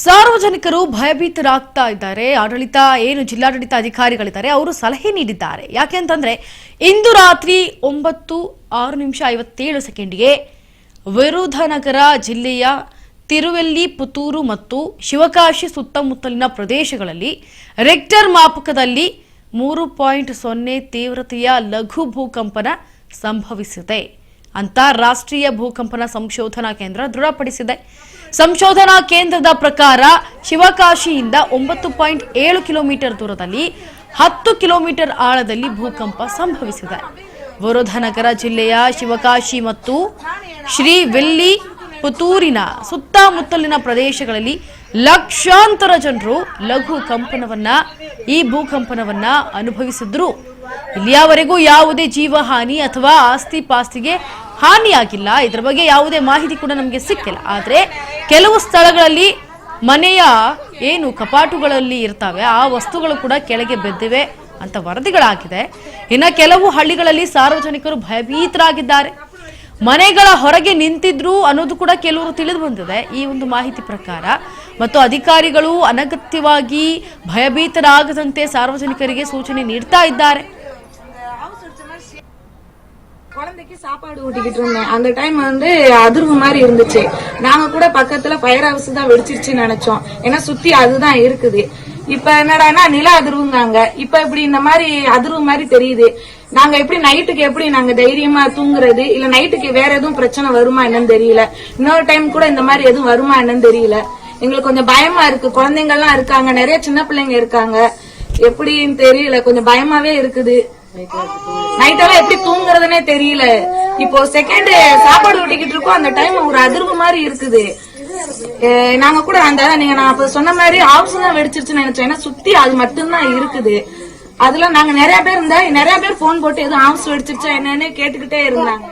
ಸಾರ್ವಜನಿಕರು ಭಯಭೀತರಾಗ್ತಾ ಇದ್ದಾರೆ. ಜಿಲ್ಲಾಡಳಿತ ಅಧಿಕಾರಿಗಳಿದ್ದಾರೆ, ಅವರು ಸಲಹೆ ನೀಡಿದ್ದಾರೆ. ಯಾಕೆಂತಂದ್ರೆ ಇಂದು ರಾತ್ರಿ 9:06:57 ವಿರುಧನಗರ ಜಿಲ್ಲೆಯ ತಿರುವೆಲ್ಲಿ, ಪುತ್ತೂರು ಮತ್ತು ಶಿವಕಾಶಿ ಸುತ್ತಮುತ್ತಲಿನ ಪ್ರದೇಶಗಳಲ್ಲಿ ರಿಕ್ಟರ್ ಮಾಪಕದಲ್ಲಿ 3.0 ತೀವ್ರತೆಯ ಲಘು ಭೂಕಂಪನ ಸಂಭವಿಸಿದೆ ಅಂತ ರಾಷ್ಟ್ರೀಯ ಭೂಕಂಪನ ಸಂಶೋಧನಾ ಕೇಂದ್ರ ದೃಢಪಡಿಸಿದೆ. ಸಂಶೋಧನಾ ಕೇಂದ್ರದ ಪ್ರಕಾರ ಶಿವಕಾಶಿಯಿಂದ 9.7 ಕಿಲೋಮೀಟರ್ ದೂರದಲ್ಲಿ 10 ಕಿಲೋಮೀಟರ್ ಆಳದಲ್ಲಿ ಭೂಕಂಪ ಸಂಭವಿಸಿದೆ. ವಿರುಧನಗರ ಜಿಲ್ಲೆಯ ಶಿವಕಾಶಿ ಮತ್ತು ಶ್ರೀವೆಲ್ಲಿ, ಪುತ್ತೂರಿನ ಸುತ್ತಮುತ್ತಲಿನ ಪ್ರದೇಶಗಳಲ್ಲಿ ಲಕ್ಷಾಂತರ ಜನರು ಲಘು ಕಂಪನವನ್ನ ಈ ಭೂಕಂಪನವನ್ನ ಅನುಭವಿಸಿದ್ರು. ಇಲ್ಲಿಯವರೆಗೂ ಯಾವುದೇ ಜೀವಹಾನಿ ಅಥವಾ ಆಸ್ತಿ ಪಾಸ್ತಿಗೆ ಹಾನಿಯಾಗಿಲ್ಲ. ಇದರ ಬಗ್ಗೆ ಯಾವುದೇ ಮಾಹಿತಿ ಕೂಡ ನಮಗೆ ಸಿಕ್ಕಿಲ್ಲ. ಆದರೆ ಕೆಲವು ಸ್ಥಳಗಳಲ್ಲಿ ಮನೆಯ ಕಪಾಟುಗಳಲ್ಲಿ ಇರ್ತವೆ ಆ ವಸ್ತುಗಳು ಕೂಡ ಕೆಳಗೆ ಬಿದ್ದಿವೆ ಅಂತ ವರದಿಗಳಾಗಿದೆ. ಇನ್ನು ಕೆಲವು ಹಳ್ಳಿಗಳಲ್ಲಿ ಸಾರ್ವಜನಿಕರು ಭಯಭೀತರಾಗಿದ್ದಾರೆ. ಮನೆಗಳ ಹೊರಗೆ ನಿಂತಿದ್ರು ಅನ್ನೋದು ಕೂಡ ಕೆಲವರು ತಿಳಿದು ಬಂದಿದೆ ಈ ಒಂದು ಮಾಹಿತಿ ಪ್ರಕಾರ. ಮತ್ತು ಅಧಿಕಾರಿಗಳು ಅನಗತ್ಯವಾಗಿ ಭಯಭೀತರಾಗದಂತೆ ಸಾರ್ವಜನಿಕರಿಗೆ ಸೂಚನೆ ನೀಡ್ತಾ ಇದ್ದಾರೆ. குழந்தைக்கு சாப்பாடு ஊட்டிக்கிட்டு இருந்தேன். அந்த டைம் அதிர்வு மாதிரி இருந்துச்சு. நாங்க கூட பக்கத்துல ஃபயர் ஹவுஸ் தான் வெடிச்சிருச்சுன்னு நினைச்சோம். ஏன்னா சுத்தி அதுதான் இருக்குது. இப்ப என்னடானா நில அதிர்வுங்காங்க. இப்ப இப்படி இந்த மாதிரி அதிர்வு மாதிரி தெரியுது. நாங்க எப்படி நைட்டுக்கு எப்படி நாங்க தைரியமா தூங்குறது, இல்ல நைட்டுக்கு வேற எதுவும் பிரச்சனை வருமா என்னன்னு தெரியல. இன்னொரு டைம் கூட இந்த மாதிரி எதுவும் வருமா என்னன்னு தெரியல. எங்களுக்கு கொஞ்சம் பயமா இருக்கு. குழந்தைங்க எல்லாம் இருக்காங்க, நிறைய சின்ன பிள்ளைங்க இருக்காங்க. எப்படின்னு தெரியல, கொஞ்சம் பயமாவே இருக்குது. நைட்டெல்லாம் எப்படி தூங்குறதுனே தெரியல. இப்போ செகண்ட் சாப்பாடு ஊட்டிக்கிட்டு இருக்கோம், அந்த டைம் ஒரு அதிர்வு மாதிரி இருக்குது. நாங்க கூட நான் சொன்ன மாதிரி ஹவுஸ் தான் வெடிச்சிருச்சுன்னு நினைச்சோம். ஏன்னா சுத்தி அது மட்டும்தான் இருக்குது. அதுல நாங்க நிறைய பேர் போன் போட்டு எதுவும் ஹவுஸ் வெடிச்சிருச்சா என்னன்னு கேட்டுக்கிட்டே இருந்தாங்க.